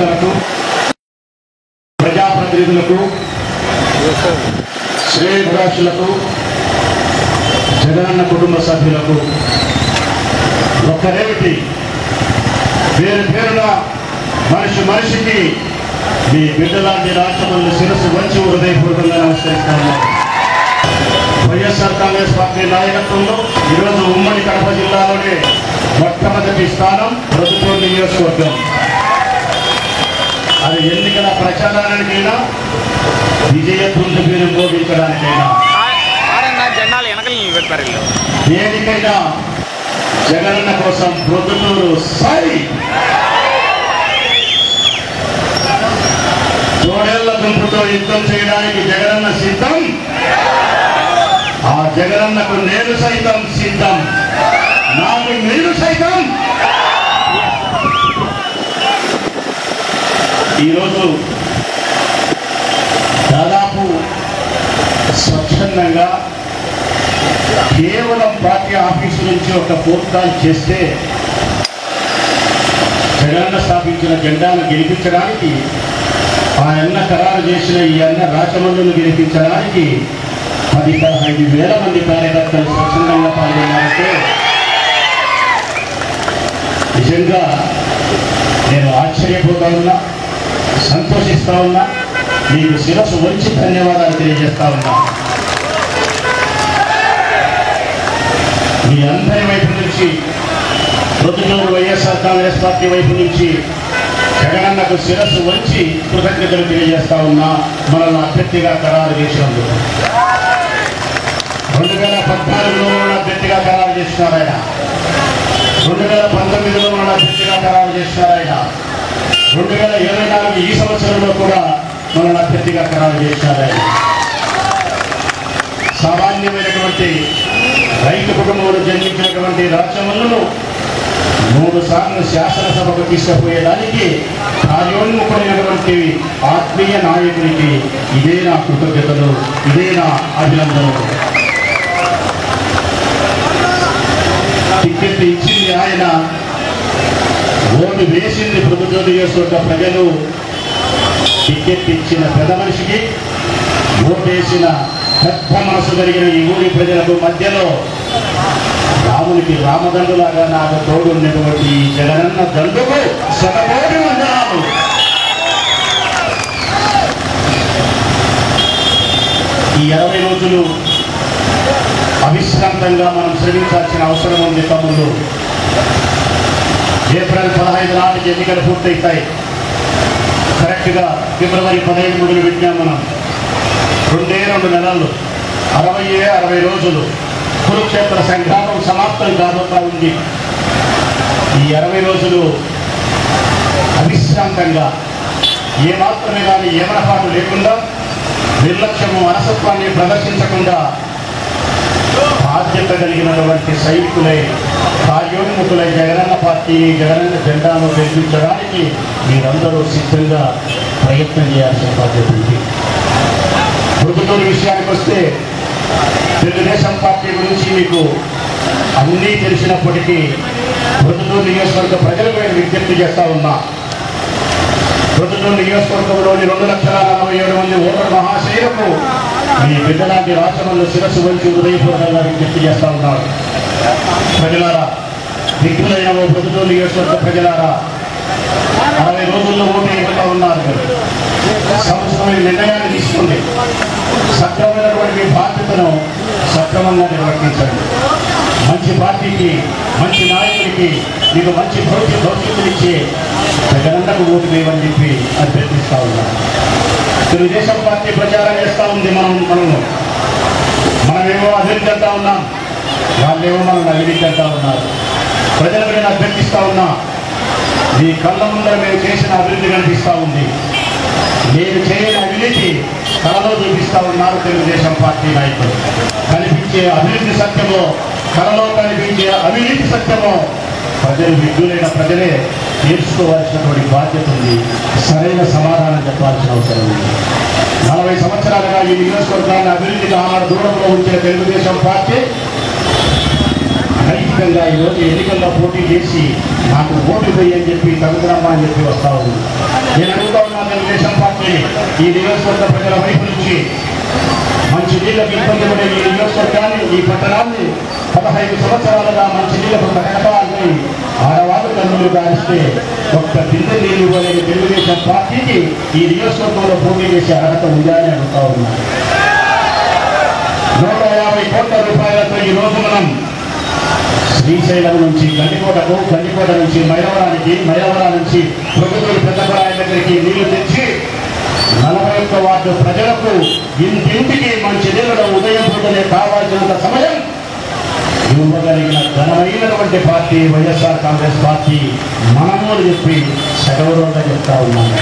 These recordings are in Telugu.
పెద్దలకు, ప్రజాప్రతినిధులకు, శ్రేయోభిలాషులకు, జగనన్న కుటుంబ సభ్యులకు ఒక్కరేమిటి పేరు పేరున మనిషికి మీ బిడ్డలాంటి రాష్ట్రంలో శిరస్సు వంచి హృదయపూర్వకంగా నమస్కరిస్తాను. వైఎస్ఆర్ కాంగ్రెస్ పార్టీ నాయకత్వంలో ఈరోజు ఉమ్మడి కడప జిల్లాలోనే మొట్టమొదటి స్థానం ప్రొద్దుటూరు నియోజకవర్గం. అది ఎన్నికల ప్రచారానికైనా విజయ తుండు పేరు మోగించడానికైనా దేనికైనా జగనన్న కోసం ప్రొద్దుటూరు సాయి జోడేళ్ల గుంపుతో యుద్ధం చేయడానికి జగనన్న సిద్ధం. ఆ జగనన్నకు నేను సైతం సిద్ధం, నాకు మీరు సైతం. ఈరోజు దాదాపు స్వచ్ఛందంగా కేవలం పార్టీ ఆఫీసు నుంచి ఒక ఫోన్ కాల్ చేస్తే జగనన్న స్థాపించిన జెండాను గెలిపించడానికి, ఆ అన్న ఖరారు చేసిన ఈ అన్న రాచమల్లును గెలిపించడానికి 10-15,000 మంది కార్యకర్తలు స్వచ్ఛందంగా పాల్గొన్నారంటే నిజంగా నేను ఆశ్చర్యపోతా ఉన్నా, సంతోషిస్తా ఉన్నా, మీకు శిరస్సు వంచి ధన్యవాదాలు తెలియజేస్తా ఉన్నా. మీ అందరి వైపు నుంచి, ప్రొద్దుటూరు వైఎస్ఆర్ కాంగ్రెస్ పార్టీ వైపు నుంచి జగనన్నకు శిరస్సు వంచి కృతజ్ఞతలు తెలియజేస్తా ఉన్నా. మనల్ని అభ్యర్థిగా ఖరారు చేసినందుకు 2014లో మన అభ్యర్థిగా ఖరారు చేసినారు ఆయన, 2019లో మన అభ్యర్థిగా ఖరారు చేసినారు ఆయన, 2024 ఈ సంవత్సరంలో కూడా మనల్ని అభ్యర్థిగా ఖరారు చేసినారు ఆయన. సామాన్యమైనటువంటి రైతు కుటుంబంలో జన్మించినటువంటి రాచమల్లును 3 సార్లు శాసనసభకు తీసుకుపోయేదానికి కార్యోన్ముఖుడైనటువంటి ఆత్మీయ నాయకుడికి ఇదే నా కృతజ్ఞతలు, ఇదే నా అభినందనలు. టికెట్ ఇచ్చింది ఆయన, ఓటు వేసింది ప్రొద్దుటూరు నియోజకవర్గ ప్రజలు. టికెట్ ఇచ్చిన పెద్ద మనిషికి, ఓటేసిన పెద్ద మనసు కలిగిన ఈ ఊరి ప్రజలకు మధ్యలో రామునికి రామదండులాగా నాకు తోడు ఉన్నటువంటి జగనన్న దండుకు శతకోటి వందనాలు. ఈ 20 రోజులు అవిశ్రాంతంగా మనం శ్రమించాల్సిన అవసరం ఉంది తమ్ముళ్ళు. ఏప్రిల్ 15 నాటికి ఎన్నికలు పూర్తయితాయి. కరెక్ట్గా ఫిబ్రవరి 15 మొదలు పెట్టినాం మనం. 2 నెలలు, 60 రోజులు కురుక్షేత్ర సంగ్రామం సమాప్తం కాబోతా ఉంది. ఈ 60 రోజులు అవిశ్రాంతంగా ఏమాత్రమే కానీ ఏమనపాటు లేకుండా, నిర్లక్ష్యము మనసత్వాన్ని ప్రదర్శించకుండా బాధ్యత కలిగినటువంటి సైనికులై, కార్యోన్ముఖులై జగనన్న పార్టీని, జగనన్న జెండాను గెలిపించడానికి మీరందరూ సిద్ధంగా ప్రయత్నం చేయాల్సిన బాధ్యత ఉంది. ప్రొద్దుటూరు విషయానికి వస్తే తెలుగుదేశం పార్టీ గురించి మీకు అన్నీ తెలిసినప్పటికీ ప్రొద్దుటూరు నియోజకవర్గ ప్రజలకు నేను విజ్ఞప్తి చేస్తా ఉన్నా. ప్రొద్దుటూరు నియోజకవర్గంలోని 2,47,000 మంది ఓటర్ మహాశైలకు మీ బిడ్డలాంటి రాష్ట్రంలో శిరస్సు వంచి హృదయపూర్వకంగా విజ్ఞప్తి చేస్తా ఉన్నారు. ప్రజలారా, దిక్కులైన ప్రొద్దుటూరు నియోజకవర్గ ప్రజలారా, 60 రోజుల్లో ఓటు వేయకుండా ఉన్నారు. సంవత్సరమైన నిర్ణయాన్ని తీసుకోండి. సక్రమైనటువంటి బాధ్యతను సక్రమంగా నిర్వర్తించండి. మంచి పార్టీకి, మంచి నాయకుడికి మీకు మంచి భవిష్యత్తులు ఇచ్చి జగనన్నకు ఓటు వేయమని చెప్పి అభ్యర్థిస్తా ఉన్నాం. తెలుగుదేశం పార్టీ ప్రచారం చేస్తూ ఉంది. మనమేమో అభివృద్ధి అంటా ఉన్నాం, వాళ్ళేమో మనం అభివృద్ధి అంటా ఉన్నారు. ప్రజలకు నేను అభ్యర్థిస్తా ఉన్నా, మీ కళ్ళ ముందర మేము చేసిన అభివృద్ధి కనిపిస్తూ ఉంది. నేను చేయని అవినీతి కళలో చూపిస్తూ ఉన్నారు తెలుగుదేశం పార్టీ నాయకులు. కనిపించే అభివృద్ధి సత్యమో, కళలో కనిపించే అవినీతి సత్యమో ప్రజలు, విజ్ఞులైన ప్రజలే తీర్చుకోవాల్సినటువంటి బాధ్యత ఉంది. సరైన సమాధానం చెప్పాల్సిన అవసరం ఉంది. 40 సంవత్సరాలుగా ఈ నియోజకవర్గాన్ని అభివృద్ధికి ఆనాడు దూరంలో ఉంచిన తెలుగుదేశం పార్టీ నైతికంగా ఈరోజు ఎన్నికల్లో పోటీ చేసి నాకు ఓటు వేయని చెప్పి తగుదరమ్మా అని చెప్పి వస్తా ఉంది. నేను అడుగుతా ఉన్నా తెలుగుదేశం పార్టీ ఈ నియోజకవర్గ ప్రజల వైపు నుంచి మంచి నీళ్ళకు ఇబ్బంది పడే ఈ నియోజకవర్గాన్ని, ఈ పట్టణాన్ని 15 సంవత్సరాలుగా మంచి నీళ్లకు ప్రకటనని ఆడవాళ్ళు కన్నులు గారిస్తే ఒక్క బిందె నీళ్ళు ఇవ్వలేని తెలుగుదేశం పార్టీకి ఈ నియోజకవర్గంలో పోటీ చేసే అర్హత ఉందని అడుగుతా ఉన్నాను. 150 కోట్ల రూపాయలతో ఈ రోజు మనం శ్రీశైలం నుంచి గండికోటకు, గండికోట నుంచి మైలవరానికి, మైలవరా నుంచి ప్రభుత్వం పెద్దపరాయ దగ్గరికి నీళ్లు తెచ్చి 41 వార్డు ప్రజలకు ఇంటింటికి మంచి నీళ్ళలో ఉదయం పూటనే కావాల్సినంత సమయం ఇవ్వగలిగిన ఘనమైనటువంటి పార్టీ వైఎస్ఆర్ కాంగ్రెస్ పార్టీ మనము అని చెప్పి సెలవులుగా చెప్తా ఉన్నాను.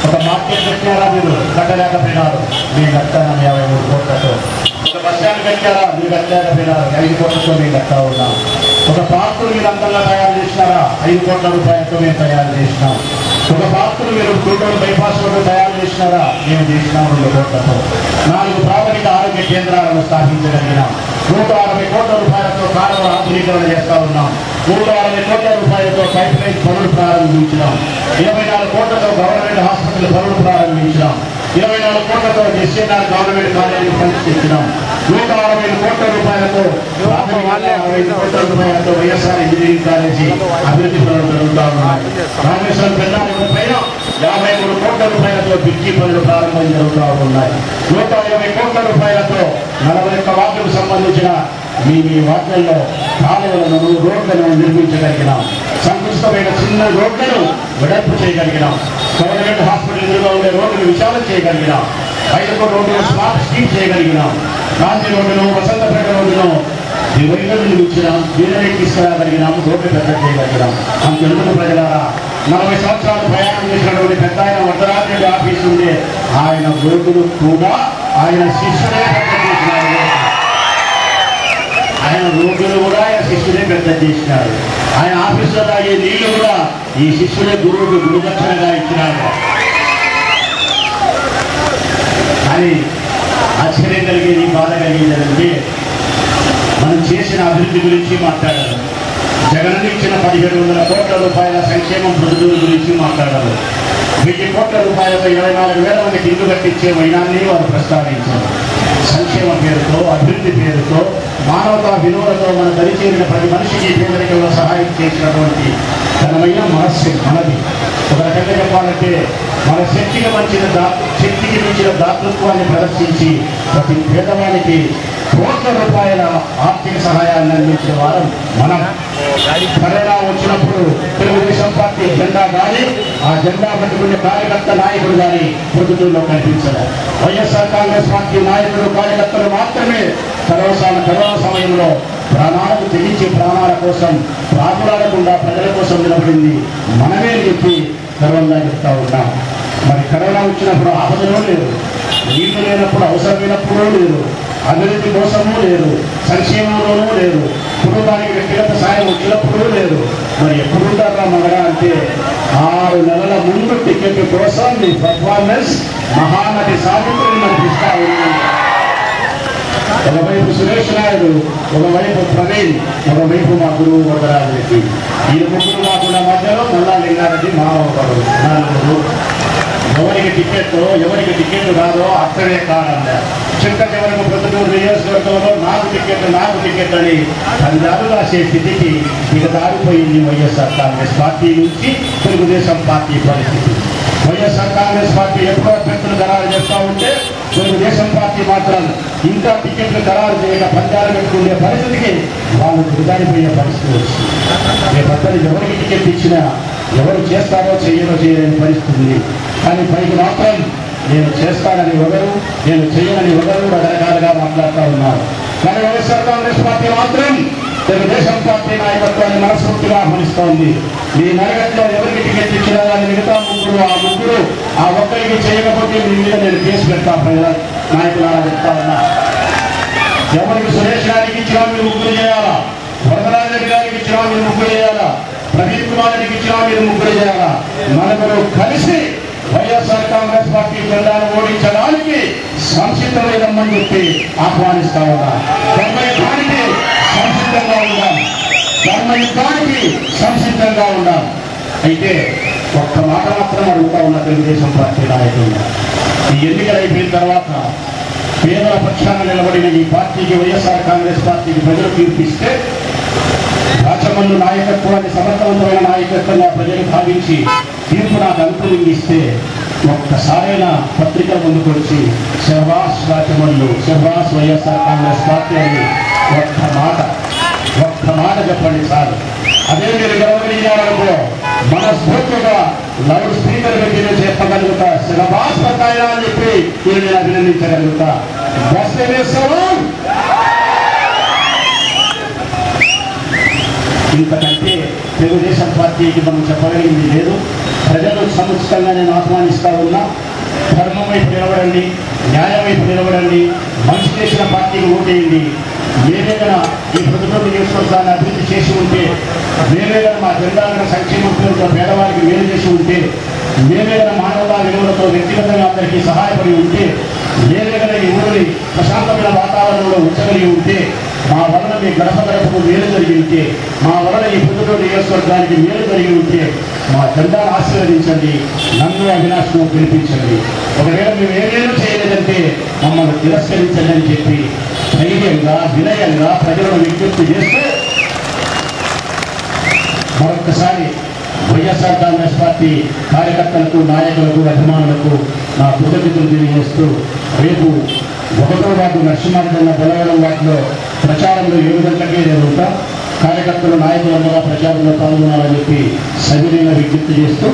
ఒక మార్కెట్ కట్టారా, మీరు కట్టలేకపోయినారు, మీరు కట్టాను 53 కోట్లతో. ఒక బస్ స్టాండ్ కట్టారా, మీరు కట్టలేకపోయినారు, 5 కోట్లతో మేము కట్టా ఉన్నాం. ఒక పార్కులు మీరు అందంగా తయారు చేసినారా, 5 కోట్ల రూపాయలతో మేము తయారు చేసినాం. ఒక పార్కులు మీరు గుంటూరు బైపాస్ రోడ్డు తయారు చేసినారా, మేము చేసినాం 2 కోట్లతో. 4 ప్రాథమిక ఆరోగ్య కేంద్రాలను స్థాపించగలిగినాం. 160 కోట్ల రూపాయలతో కాలువల ఆధునీకరణ చేస్తా ఉన్నాం. 160 కోట్ల రూపాయలతో పైప్ లైన్ పనులు ప్రారంభించినాం. 24 కోట్లతో గవర్నమెంట్ హాస్పిటల్ పనులు ప్రారంభించినాం. 24 కోట్లతో ఎస్ఎన్ఆర్ గవర్నమెంట్ కాలేజీ పనిచేసినాం. 160 కోట్ల రూపాయలతో 60 కోట్ల రూపాయలతో వైఎస్ఆర్ ఇంజనీరింగ్ కాలేజీ అభివృద్ధి పనులు జరుగుతా ఉన్నాయి. రామేశ్వరం పెద్దానికి పైన 53 కోట్ల రూపాయలతో బ్రిడ్జి పనులు ప్రారంభం జరుగుతూ ఉన్నాయి. 120 కోట్ల రూపాయలతో 41 వార్డులకు సంబంధించిన మీ వార్డుల్లో కాలువలను, రోడ్లను నిర్మించగలిగినాం. సంకుచితమైన చిన్న రోడ్లను వెడల్పు చేయగలిగినాం. గవర్నమెంట్ హాస్పిటల్ ఎదురుగా ఉండే రోడ్డును విశాలం చేయగలిగినాం. 5 రోడ్డును స్మార్ట్ స్కీమ్ చేయగలిగినాం. గాంధీ రోడ్డును, వసంతపేట రోడ్డును డివైడర్లు నిర్మించినాం. దీనిని తీసుకురాగలిగినాం, రోడ్డు పెద్ద చేయగలిగినాం. మన తెలుగు ప్రజలారా, 40 సంవత్సరాలు ప్రయాణం చేసినటువంటి పెద్ద ఆయన వడ్డరాజరెడ్డి ఆఫీసు ఉండే ఆయన రోడ్డును కూడా ఆయన శిష్యుడే పెద్ద చేసినారు. ఆయన రోడ్డును కూడా ఆయన శిష్యుడే పెద్ద చేసినారు. ఆయన ఆఫీసులో తాగే నీళ్లు కూడా ఈ శిష్యుడే గురువుకు గురుదక్షిణగా ఇచ్చినారు. కానీ ఆశ్చర్యం కలిగేది, బాధ కలిగేది మనం చేసిన అభివృద్ధి గురించి మాట్లాడారు. జగన్ ఇచ్చిన 1700 కోట్ల రూపాయల సంక్షేమం ప్రజల గురించి మాట్లాడారు. 1000 కోట్ల రూపాయలతో 24,000 మందికి ఇల్లు కట్టించే వైనాన్ని వారు ప్రస్తావించారు. సంక్షేమ పేరుతో, అభివృద్ధి పేరుతో, మానవతా విలువలతో మన దరిచేరిన ప్రతి మనిషికి పేదరికంలో సహాయం చేసినటువంటి ఘనమైన మనస్సు మనది. ఒక రకంగా చెప్పాలంటే మన శక్తికి మించిన దాతృత్వాన్ని ప్రదర్శించి ప్రతి పేదవానికి కోట్ల రూపాయల ఆర్థిక సహాయాన్ని అందించిన వారు మనం. కరోనా వచ్చినప్పుడు తెలుగుదేశం పార్టీ జెండా కానీ, ఆ జెండా పట్టుకునే కార్యకర్త నాయకుడు కానీ ప్రభుత్వంలో కనిపించలేదు. వైఎస్ఆర్ కాంగ్రెస్ పార్టీ నాయకులు, కార్యకర్తలు మాత్రమే కరోనా సమయంలో ప్రాణాలకు తెగించి ప్రాణాల కోసం ప్రాణులాడకుండా ప్రజల కోసం నిలబడింది మనమే చెప్పి గర్వంగా చెప్తా ఉన్నాం. మరి కరోనా వచ్చినప్పుడు ఆపదలో లేదు, నీళ్లు లేనప్పుడు అవసరమైనప్పుడు లేదు, అభివృద్ధి కోసము లేదు, సంక్షేమంలోనూ లేదు, కుటుంబానికి వ్యక్తిగత సాయం వచ్చినప్పుడు లేదు. మరి ఎప్పుడుంటారా మగడా అంటే 6 నెలల ముందు టికెట్ కోసం మీ పర్ఫార్మెన్స్ మహానటి సావిత్రిని నడిపిస్తా ఉంది. ఒకవైపు సురేష్ నాయుడు, ఒకవైపు ప్రవీణ్, ఒకవైపు మా గురువు వడ్డరాజరెడ్డి. ఈ ముగ్గురు మాకున్న మధ్యలో మల్లా లింగారెడ్డి మానవపడు. ఎవరికి టికెట్ రాదో అక్కడే కాదన్నారు. చిట్ట చివరకు ప్రతిదూరు నియోజకవర్గంలో నాకు టికెట్ అని పందాలు రాసే స్థితికి దిగదారిపోయింది వైఎస్ఆర్ కాంగ్రెస్ పార్టీ నుంచి తెలుగుదేశం పార్టీ పరిస్థితి. వైఎస్ఆర్ కాంగ్రెస్ పార్టీ ఎప్పుడో అభ్యర్థులు ఖరారు చేస్తూ ఉంటే తెలుగుదేశం పార్టీ మాత్రం ఇంకా టికెట్లు ఖరారు చేయక పందాలు పెట్టుకునే పరిస్థితికి వాళ్ళు దిగదారిపోయే పరిస్థితి వచ్చింది. రేపొద్దని ఎవరికి టికెట్ ఇచ్చినా ఎవరు చేస్తారో చేయలేని పరిస్థితి. కానీ పైకి మాత్రం నేను చేస్తానని ఒకరు, నేను చేయనని ఒకరు రకరకాలుగా మాట్లాడుతూ ఉన్నారు. కానీ వైఎస్ఆర్ కాంగ్రెస్ పార్టీ మాత్రం తెలుగుదేశం పార్టీ నాయకత్వాన్ని మనస్ఫూర్తిగా ఆహ్వానిస్తోంది. మీ నరగట్లో ఎవరికి టికెట్ ఇచ్చినా కానీ మిగతా ముగ్గురు ఆ ఒక్కరికి చేయకపోతే మీ మీద నేను కేసు పెడతా నాయకులారా చెప్తా ఉన్నా. ఎవరికి సురేష్ గారికి ఇచ్చినా మీరు ముగ్గురు చేయాలా, వరదరాజరెడ్డి గారికి ఇచ్చినా మీరు ముగ్గురు చేయాలా, ప్రదీప్ కుమార్ రెడ్డికి ఇచ్చినా మీరు ముగ్గురు చేయాలా. నలుగురు కలిసి వైఎస్ఆర్ కాంగ్రెస్ పార్టీ జెండాను ఓడించడానికి సంసిద్ధమైనమని చెప్పి ఆహ్వానిస్తా ఉన్నారు. ధర్మయుద్ధానికి సంసిద్ధంగా ఉండాలి. అయితే ఒక్క మాట మాత్రం అడుగుతా ఉన్న తెలుగుదేశం పార్టీ నాయకులు, ఈ ఎన్నికలు అయిపోయిన తర్వాత పేదల పక్షాన నిలబడిన ఈ పార్టీకి, వైఎస్ఆర్ కాంగ్రెస్ పార్టీకి ప్రజలు తీర్పిస్తే రాచమల్లు నాయకత్వాన్ని సమర్థవంతమైన నాయకత్వంగా ప్రజలు భావించి తీర్పు నాకు అనుకూలిస్తే ఒక్కసారైనా పత్రిక ముందుకు వచ్చి శభాష్ రాచమల్లు, శభాష్ వైఎస్ఆర్ కాంగ్రెస్ పార్టీ అని ఒక్క మాట చెప్పండి సార్. అదే మీరు గౌరవించాలనుకో మనస్ఫూర్తిగా లౌడ్ స్పీకర్ పెట్టి చెప్పగలుగుతా, శభాష్ పట్టాయా అని చెప్పి నేను అభినందించగలుగుతా. ఇంతకంటే తెలుగుదేశం పార్టీకి మనం చెప్పగలిగింది లేదు. ప్రజలు సముచితంగా నేను ఆహ్వానిస్తా ఉన్నా. ధర్మం వైపు నిలబడండి, న్యాయం వైపు నిలబడండి, మంచి చేసిన పార్టీకి ఓటేయండి. మేమేదైనా ఈ ప్రభుత్వం నియోజకవర్గాన్ని అభివృద్ధి చేసి ఉంటే, మేమేదైనా మా జెండాలను సంక్షేమ పేరుతో పేదవారికి మేలు చేసి ఉంటే, మేమేదైనా మానవ విలువలతో వ్యక్తిగతంగా అందరికీ సహాయపడి ఉంటే, మేమేదైనా ఈ ఊరిని ప్రశాంతమైన వాతావరణంలో ఉంచగలిగి ఉంటే, మా వలన మీ గడప గడపకు మేలు జరిగి ఉంటే, మా వలన ఈ ప్రభుత్వం నియోజకవర్గానికి మేలు జరిగి ఉంటే మా జెండాను ఆశీర్వదించండి, నన్ను అవినాష్ను గెలిపించండి. ఒకవేళ మేము ఏమేమో చేయలేదంటే మమ్మల్ని తిరస్కరించండి అని చెప్పి ధైర్యంగా, వినయంగా ప్రజలను విజ్ఞప్తి చేస్తూ మరొక్కసారి వైఎస్ఆర్ కాంగ్రెస్ పార్టీ కార్యకర్తలకు, నాయకులకు, అభిమానులకు నా కృతజ్ఞతలు తెలియజేస్తూ రేపు 1వ వార్డు నరసింహారెడ్డి బలవరం వార్డులో ప్రచారంలో 7 గంటలకే జరుగుతా. కార్యకర్తలు, నాయకులందరూ ప్రచారంలో పాల్గొనాలని చెప్పి సవినీయంగా విజ్ఞప్తి చేస్తూ